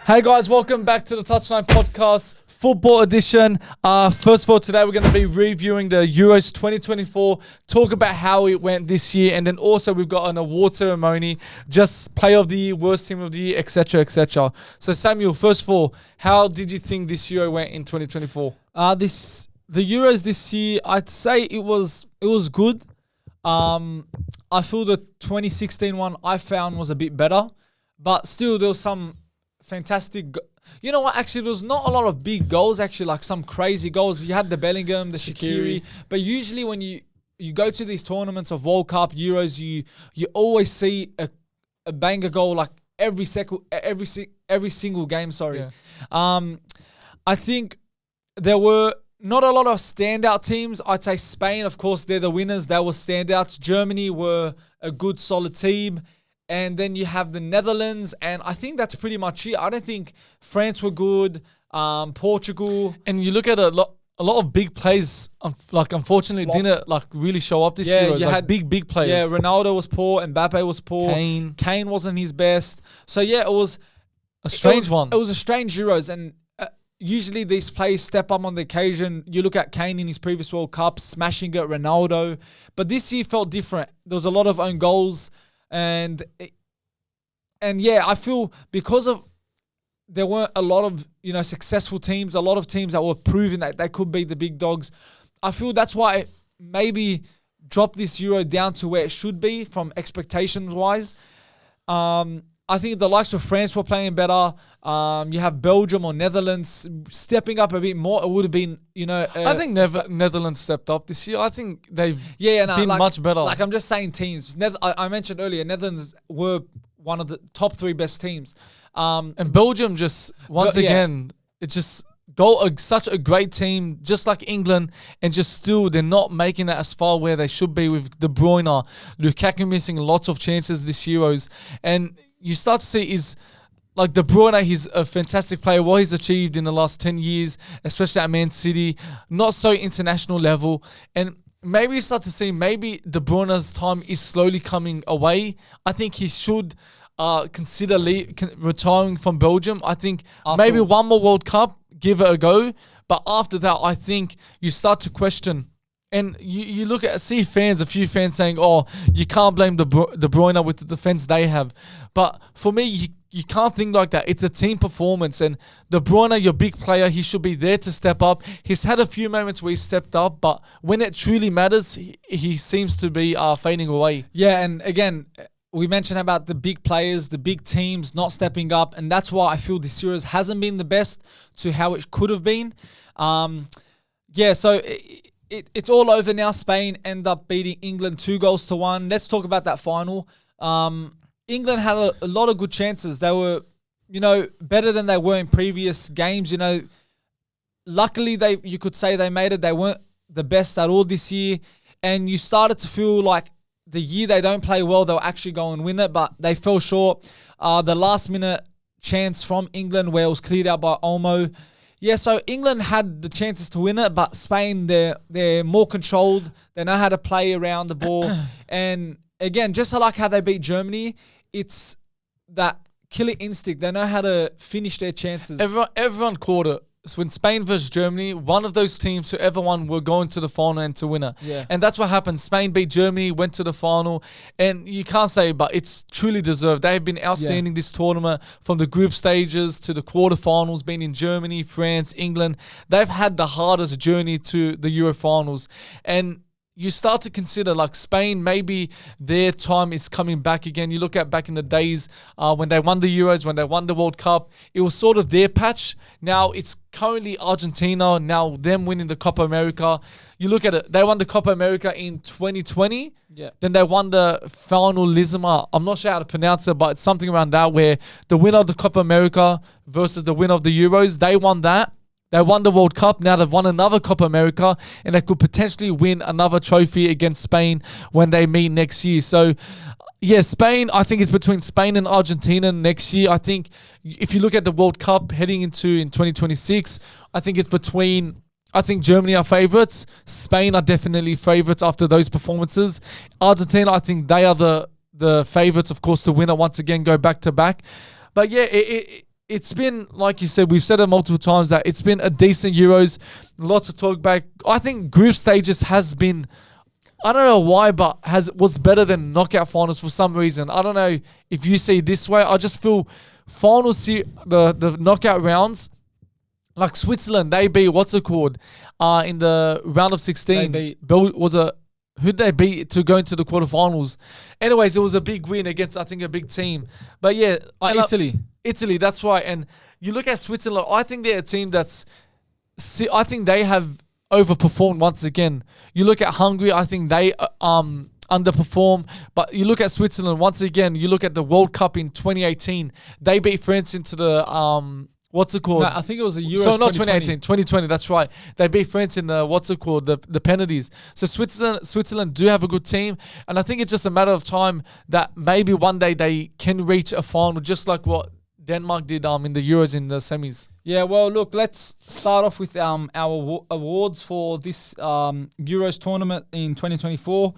Hey guys, welcome back to the Touchline Podcast, football edition. First of all, today we're going to be reviewing the Euros 2024, talk about how it went this year, and then also we've got an award ceremony, just player of the year, worst team of the year, etc., etc. So Samuel, first of all, how did you think this Euro went in 2024? The Euros this year, I'd say it was good. I feel the 2016 one I found was a bit better, but still there was some fantastic. You know what? Actually, there was not a lot of big goals. Actually, like some crazy goals. You had the Bellingham, the Shaqiri, but usually when you go to these tournaments of World Cup, Euros, you always see a banger goal like every single game. Sorry, Yeah. I think there were not a lot of standout teams. I'd say Spain, of course, they're the winners. They were standouts. Germany were a good, solid team. And then you have the Netherlands, and I think that's pretty much it. I don't think France were good, Portugal. And you look at a lot of big plays, unfortunately didn't really show up this year. You had big players. Yeah, Ronaldo was poor, Mbappe was poor. Kane wasn't his best. So yeah, it was a strange one. It was a strange Euros, and usually these players step up on the occasion. You look at Kane in his previous World Cup, smashing it, Ronaldo. But this year felt different. There was a lot of own goals. And yeah, I feel because of there weren't a lot of successful teams, a lot of teams that were proving that they could be the big dogs. I feel that's why it maybe dropped this Euro down to where it should be from expectations wise. I think the likes of France were playing better. You have Belgium or Netherlands stepping up a bit more. It would have been, I think Netherlands stepped up this year. I think they've been much better. Like I'm just saying teams. I mentioned earlier, Netherlands were one of the top 3 best teams. And Belgium just, again, it's just such a great team, just like England, and just still they're not making it as far where they should be with De Bruyne, Lukaku missing lots of chances this Euros. And you start to see is like De Bruyne, he's a fantastic player. What he's achieved in the last 10 years, especially at Man City, not so international level. And maybe you start to see maybe De Bruyne's time is slowly coming away. I think he should consider retiring from Belgium. I think maybe one more World Cup, give it a go. But after that, I think you start to question. And you look at a few fans saying, "Oh, you can't blame De Bruyne with the defense they have." But for me, you can't think like that. It's a team performance, and De Bruyne, your big player, he should be there to step up. He's had a few moments where he stepped up, but when it truly matters, he seems to be fading away. Yeah, and again, we mentioned about the big players, the big teams not stepping up, and that's why I feel this Euros hasn't been the best to how it could have been. So it's all over now. Spain end up beating England 2-1. Let's talk about that final. England had a lot of good chances. They were, better than they were in previous games. Luckily you could say they made it. They weren't the best at all this year, and you started to feel like the year they don't play well, they'll actually go and win it, but they fell short. The last minute chance from England where it was cleared out by Olmo. Yeah, so England had the chances to win it, but Spain, they're more controlled. They know how to play around the ball. And again, just like how they beat Germany, it's that killer instinct. They know how to finish their chances. Everyone caught it. So when Spain versus Germany, one of those teams, whoever won, were going to the final and to win it. Yeah. And that's what happened. Spain beat Germany, went to the final. And you can't say, but it's truly deserved. They've been outstanding this tournament from the group stages to the quarterfinals, being in Germany, France, England. They've had the hardest journey to the Euro finals. And you start to consider like Spain, maybe their time is coming back again. You look at back in the days when they won the Euros, when they won the World Cup, it was sort of their patch. Now it's currently Argentina, now them winning the Copa America. You look at it, they won the Copa America in 2020. Yeah. Then they won the Finalisima. I'm not sure how to pronounce it, but it's something around that where the winner of the Copa America versus the winner of the Euros, they won that. They won the World Cup. Now they've won another Copa America, and they could potentially win another trophy against Spain when they meet next year. So, yeah, Spain, I think it's between Spain and Argentina next year. I think if you look at the World Cup heading into in 2026, I think it's between, I think Germany are favourites. Spain are definitely favourites after those performances. Argentina, I think they are the favourites, of course, to win it once again, go back to back. But yeah, it's been, like you said, we've said it multiple times, that it's been a decent Euros. Lots of talk back. I think group stages has been, I don't know why, but was better than knockout finals for some reason. I don't know if you see it this way. I just feel finals, the knockout rounds, like Switzerland, they beat, what's it called, in the round of 16. They beat Who'd they beat to go into the quarterfinals? Anyways, it was a big win against, I think, a big team. But yeah, Italy, that's right. And you look at Switzerland, I think they're a team I think they have overperformed once again. You look at Hungary, I think they underperform. But you look at Switzerland, once again, you look at the World Cup in 2018, they beat France into the what's it called? No, I think it was the Euros. So not 2018, 2020. That's right. They beat France in the the penalties. So Switzerland do have a good team, and I think it's just a matter of time that maybe one day they can reach a final, just like what Denmark did in the Euros in the semis. Yeah, well, look, let's start off with our awards for this Euros tournament in 2024.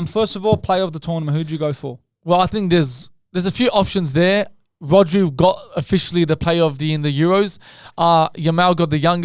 First of all, player of the tournament. Who'd you go for? Well, I think there's a few options there. Rodri got officially the player of in the Euros. Yamal got the young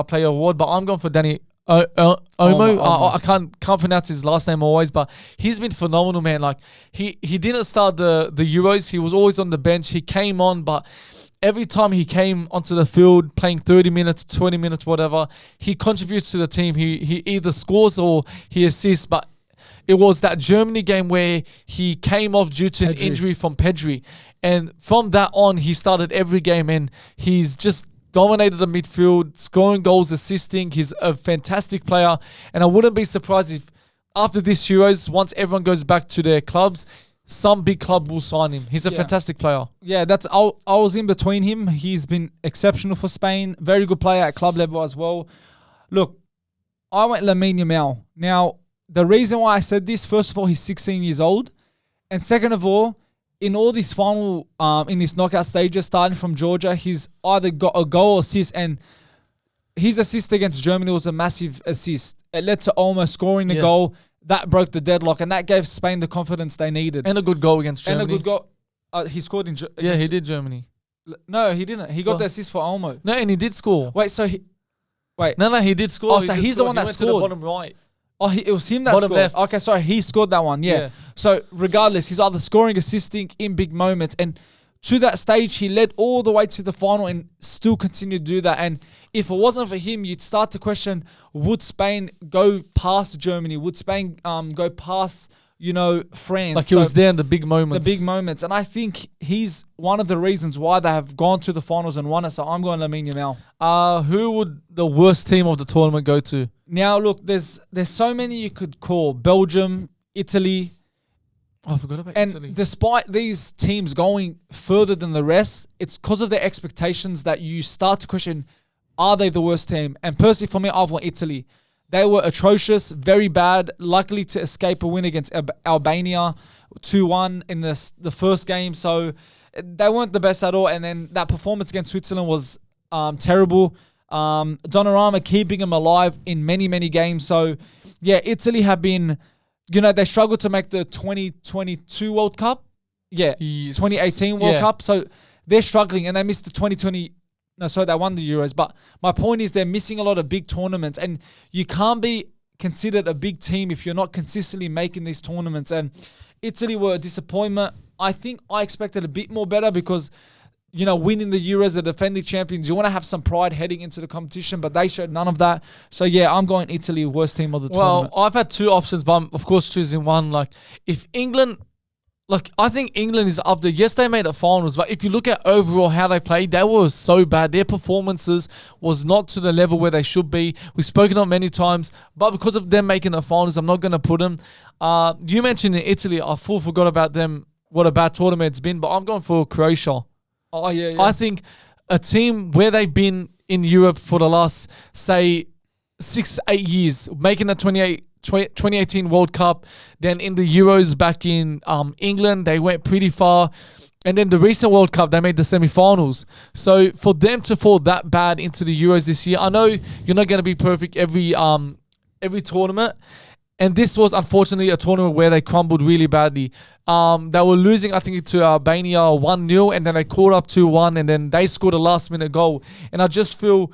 player award, but I'm going for Danny Olmo. I can't pronounce his last name always, but he's been phenomenal, man. Like he didn't start the Euros. He was always on the bench. He came on, but every time he came onto the field, playing 30 minutes, 20 minutes, whatever, he contributes to the team. He either scores or he assists, but it was that Germany game where he came off due to an injury from Pedri. And from that on, he started every game, and he's just dominated the midfield, scoring goals, assisting. He's a fantastic player. And I wouldn't be surprised if after this Euros, once everyone goes back to their clubs, some big club will sign him. He's a fantastic player. Yeah, I was in between him. He's been exceptional for Spain. Very good player at club level as well. Look, I went Lamine Yamal. Now, the reason why I said this, first of all, he's 16 years old. And second of all, in all these in these knockout stages, starting from Georgia, he's either got a goal or assist, and his assist against Germany was a massive assist. It led to almost scoring the goal. That broke the deadlock, and that gave Spain the confidence they needed. And a good goal against Germany. And a good goal. He scored in Germany. Yeah, he did Germany. No, he didn't. He got the assist for Olmo. No, and he did score. Wait, so No, he did score. Oh, so he's the one that scored. To the bottom right. Oh, it was him that Bottom scored. left. Okay, sorry, he scored that one. Yeah. So regardless, he's either scoring, assisting in big moments, and to that stage, he led all the way to the final and still continued to do that. And if it wasn't for him, you'd start to question: would Spain go past Germany? Would Spain go past France? Like he was there in the big moments. The big moments, and I think he's one of the reasons why they have gone to the finals and won it. So I'm going Lamine Yamal. Who would the worst team of the tournament go to? Now, look, there's so many you could call. Belgium, Italy. Oh, I forgot about Italy. And despite these teams going further than the rest, it's because of their expectations that you start to question, are they the worst team? And personally, for me, I've won Italy. They were atrocious, very bad, luckily to escape a win against Albania, 2-1 in the first game. So they weren't the best at all. And then that performance against Switzerland was terrible. Donnarumma keeping them alive in many, many games. So, yeah, Italy have been, they struggled to make the 2022 World Cup. Yeah, yes. 2018 World Cup. So they're struggling, and they missed the 2020. No, sorry, they won the Euros. But my point is they're missing a lot of big tournaments, and you can't be considered a big team if you're not consistently making these tournaments. And Italy were a disappointment. I think I expected a bit more better because, winning the Euros, the defending champions, you want to have some pride heading into the competition, but they showed none of that. So, yeah, I'm going Italy, worst team of the tournament. Well, I've had two options, but I'm, of course, choosing one. Like, if England... I think England is up there. Yes, they made it finals, but if you look at overall how they played, they were so bad. Their performances was not to the level where they should be. We've spoken on many times, but because of them making the finals, I'm not going to put them. You mentioned in Italy, I full forgot about them, what a bad tournament it's been, but I'm going for Croatia. Oh, yeah. I think a team where they've been in Europe for the last, say, 6-8 years, making the 2018 World Cup, then in the Euros back in England, they went pretty far. And then the recent World Cup, they made the semi-finals. So for them to fall that bad into the Euros this year, I know you're not going to be perfect every tournament. And this was unfortunately a tournament where they crumbled really badly. They were losing, I think, to Albania 1-0, and then they caught up 2-1, and then they scored a last-minute goal. And I just feel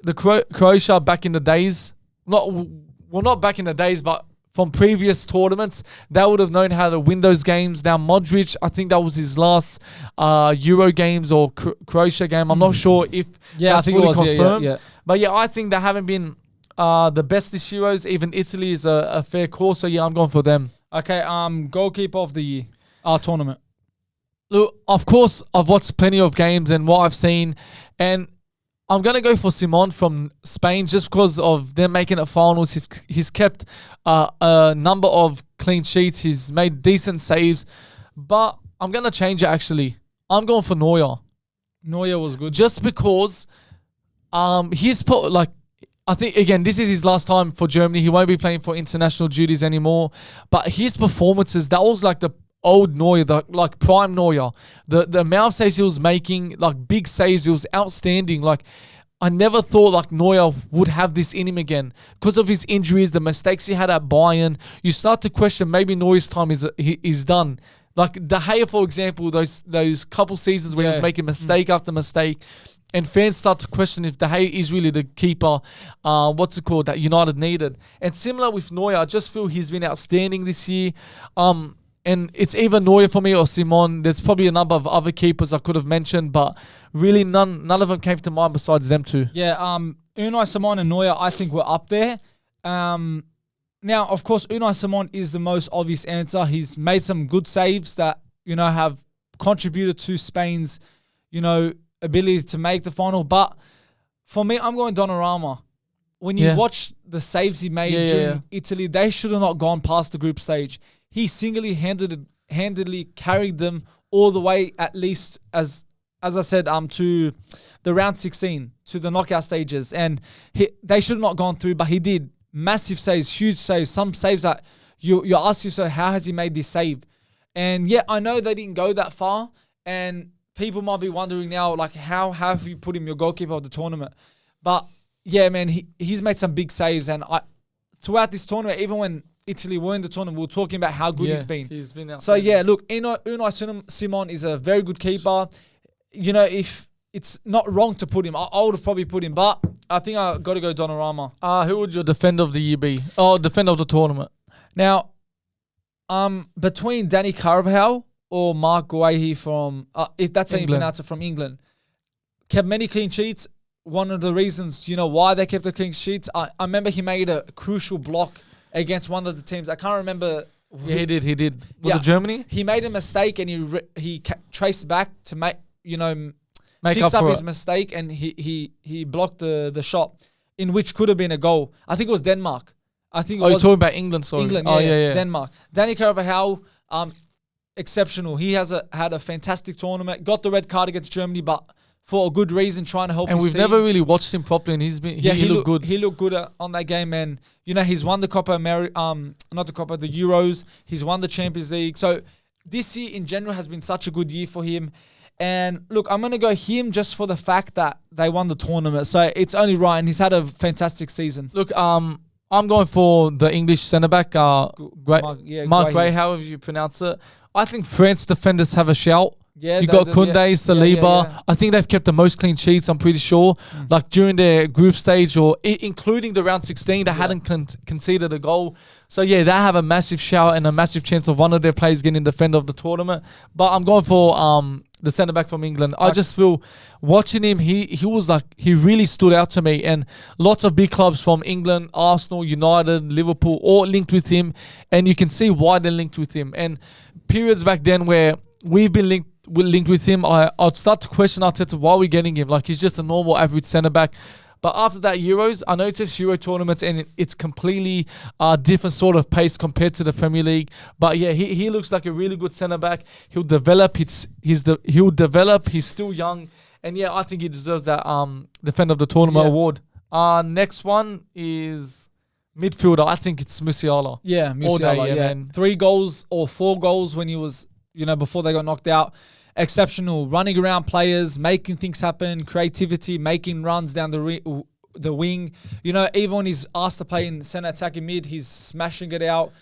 the Croatia back in the days, not back in the days, but from previous tournaments, they would have known how to win those games. Now, Modric, I think that was his last Euro games or Croatia game. I'm not sure if I think it was confirmed. Yeah. But yeah, I think they haven't been the best this Euros. Even Italy is a fair call. So yeah, I'm going for them. Okay, goalkeeper of the year, tournament. Look, of course, I've watched plenty of games and what I've seen, and I'm going to go for Simon from Spain just because of them making it finals. He's kept a number of clean sheets. He's made decent saves, but I'm going to change it actually. I'm going for Neuer. Neuer was good. Just because he's put, like, I think, again, this is his last time for Germany. He won't be playing for international duties anymore. But his performances, that was like the old Neuer, like prime Neuer. The amount of saves he was making, like big saves, it was outstanding. Like, I never thought like Neuer would have this in him again. Because of his injuries, the mistakes he had at Bayern, you start to question maybe Neuer's time is done. Like De Gea, for example, those couple seasons where he was making mistake after mistake. And fans start to question if De Gea is really the keeper, that United needed. And similar with Neuer, I just feel he's been outstanding this year. And it's either Neuer for me or Simon. There's probably a number of other keepers I could have mentioned, but really none of them came to mind besides them two. Yeah, Unai Simon and Neuer, I think, were up there. Now, of course, Unai Simon is the most obvious answer. He's made some good saves that, have contributed to Spain's, ability to make the final. But for me, I'm going Donnarumma. When you watch the saves he made during Italy, they should have not gone past the group stage. He handedly carried them all the way, at least as I said, to the round 16, to the knockout stages. And they should have not gone through, but he did. Massive saves, huge saves, some saves that you ask yourself, how has he made this save? And yeah, I know they didn't go that far, and people might be wondering now, like, how have you put him your goalkeeper of the tournament? But yeah, man, he's made some big saves. And throughout this tournament, even when Italy were in the tournament, we were talking about how good he's been. He's been outstanding. So yeah, look, Unai Simon is a very good keeper. If it's not wrong to put him, I would have probably put him, but I think I got to go Donnarumma. Who would your defender of the year be? Oh, defender of the tournament. Now, between Danny Carvajal or Mark Guehi from, if that's how you pronounce it, from England, kept many clean sheets. One of the reasons, why they kept the clean sheets, I remember he made a crucial block against one of the teams. I can't remember. Yeah, he did. Was it Germany? He made a mistake and he traced back to make fix up his mistake, and he blocked the shot, in which could have been a goal. I think it was Denmark. You're talking about England, sorry. England, yeah. Denmark. Danny Carvajal, exceptional. He had a fantastic tournament. Got the red card against Germany, but for a good reason, trying to help his team. And we've never really watched him properly, and he looked good. He looked good on that game, and he's won the the Euros. He's won the Champions League. So this year in general has been such a good year for him. And look, I'm going to go him just for the fact that they won the tournament. So it's only right, and he's had a fantastic season. Look, I'm going for the English centre-back, Mark Guehi, however you pronounce it. I think France defenders have a shout. Yeah, you got Koundé, Saliba. Yeah. I think they've kept the most clean sheets, I'm pretty sure. Like during their group stage or including the round 16, they hadn't conceded a goal. So yeah, they have a massive shout and a massive chance of one of their players getting defender of the tournament. But I'm going for the centre-back from England. I just feel watching him, he really stood out to me. And lots of big clubs from England, Arsenal, United, Liverpool, all linked with him. And you can see why they're linked with him. And periods back then where we've been linked with him, I'd start to question Arteta, why are we getting him? Like, he's just a normal average centre-back. But after that Euros, I know it's just Euro tournaments and it's completely different sort of pace compared to the Premier League. But yeah, he looks like a really good centre-back. He'll develop. He's still young. And yeah, I think he deserves that Defender of the Tournament award. Next one is midfielder. I think it's Musiala. Yeah, Musiala. Man. 3 goals or 4 goals when he was, before they got knocked out. Exceptional, running around players, making things happen, creativity, making runs down the the wing. You know, even when he's asked to play in centre attacking mid, he's smashing it out.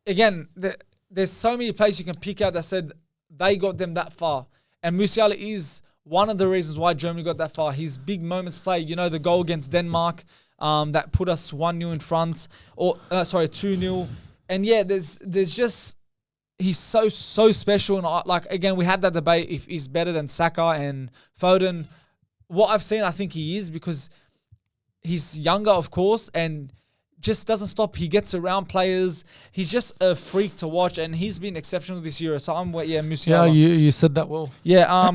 There's so many players you can pick out that said they got them that far. And Musiala is one of the reasons why Germany got that far. His big moments play, you know, the goal against Denmark that put us 1-0 in front, 2-0. And yeah, there's just, he's so special. And again, we had that debate if he's better than Saka and Foden. What I've seen, I think he is, because he's younger, of course, and just doesn't stop. He gets around players. He's just a freak to watch, and he's been exceptional this year. So Musiala. Yeah, you said that well. Yeah,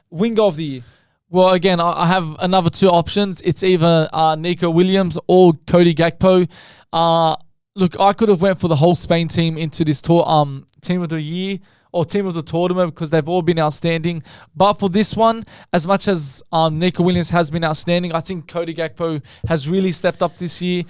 winger of the year. Well, again, I have another two options. It's either Nico Williams or Cody Gakpo. Look, I could have went for the whole Spain team into this team of the year or team of the tournament because they've all been outstanding. But for this one, as much as Nico Williams has been outstanding, I think Cody Gakpo has really stepped up this year.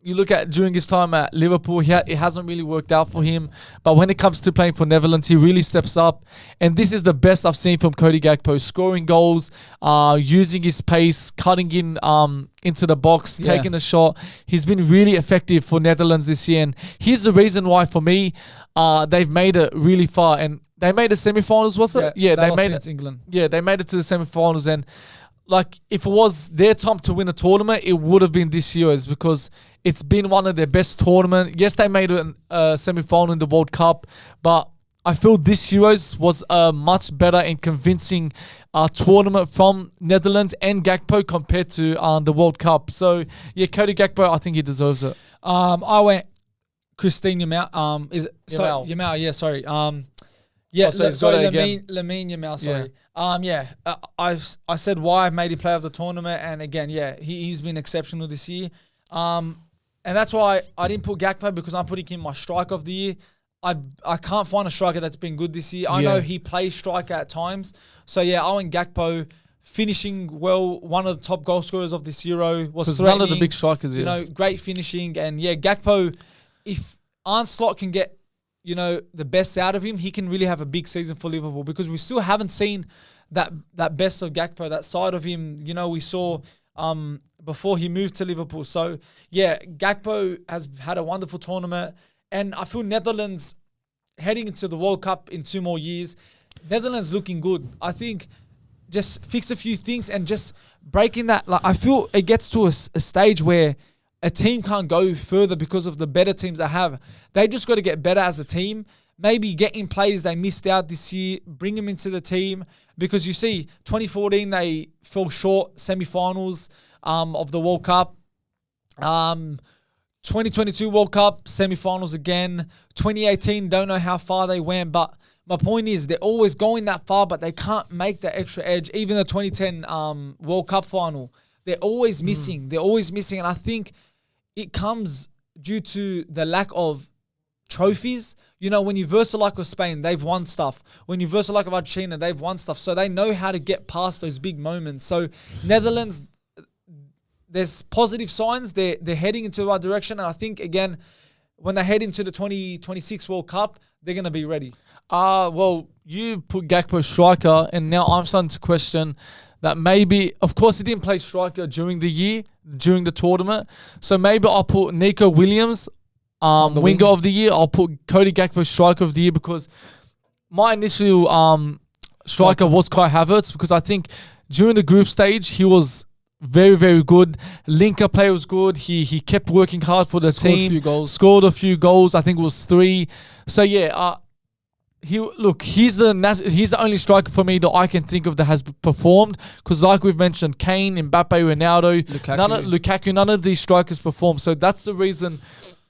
You look at during his time at Liverpool, it hasn't really worked out for him. But when it comes to playing for Netherlands, he really steps up. And this is the best I've seen from Cody Gakpo. Scoring goals, using his pace, cutting in into the box, taking a shot. He's been really effective for Netherlands this year. And here's the reason why, for me, they've made it really far. And they made the semi-finals, was it? Yeah, they made it. England. Yeah, they made it to the semi-finals. And if it was their time to win a tournament, it would have been this year's, because it's been one of their best tournaments. Yes, they made a semi-final in the World Cup, but I feel this Euros was a much better and convincing tournament from Netherlands and Gakpo compared to the World Cup. So, yeah, Cody Gakpo, I think he deserves it. I went Christine Yamal. Yamal, yeah, sorry. Lamine Yamal, sorry. I said why I made him player of the tournament, and again, he's been exceptional this year. And that's why I didn't put Gakpo, because I'm putting him my striker of the year. I can't find a striker that's been good this year. I know he plays striker at times. So I went Gakpo, finishing well, one of the top goal scorers of this Euro. Was none of the big strikers, great finishing. And Gakpo, if Arne Slot can get the best out of him, he can really have a big season for Liverpool, because we still haven't seen that best of Gakpo, that side of him, we saw before he moved to Liverpool. So, Gakpo has had a wonderful tournament, and I feel Netherlands heading into the World Cup in 2 more years, Netherlands looking good. I think just fix a few things and just breaking that. I feel it gets to a stage where a team can't go further because of the better teams they have. They just got to get better as a team. Maybe get in players they missed out this year, bring them into the team. Because you see, 2014, they fell short semi-finals of the World Cup. 2022 World Cup, semi-finals again. 2018, don't know how far they went. But my point is, they're always going that far, but they can't make that extra edge. Even the 2010 World Cup final, they're always missing. They're always missing. And I think it comes due to the lack of trophies. When you verse like with Spain, they've won stuff. When you verse like with Argentina, they've won stuff. So they know how to get past those big moments. So Netherlands, there's positive signs. They're heading into the right direction. And I think, again, when they head into the 2026 World Cup, they're going to be ready. Well, you put Gakpo striker, and now I'm starting to question that maybe, of course, he didn't play striker during the tournament. So maybe I'll put Nico Williams winger of the year. I'll put Cody Gakpo striker of the year, because my initial striker was Kai Havertz, because I think during the group stage he was very, very good. Linker play was good. He kept working hard for the team. Scored a few goals. I think it was 3. So he's the only striker for me that I can think of that has performed, because like we've mentioned, Kane, Mbappe, Ronaldo, Lukaku, none of these strikers performed. So that's the reason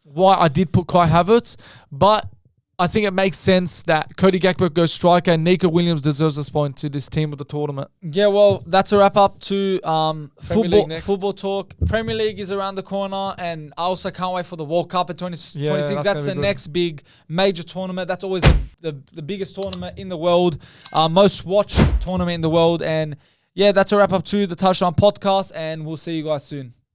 why I did put Kai Havertz. But I think it makes sense that Cody Gakpo goes striker and Nico Williams deserves a spot to this team of the tournament. Yeah, well, that's a wrap up to football talk. Premier League is around the corner, and I also can't wait for the World Cup at 2026. That's the next big major tournament. That's always the biggest tournament in the world, most watched tournament in the world. And that's a wrap up to the Touchline Podcast, and we'll see you guys soon.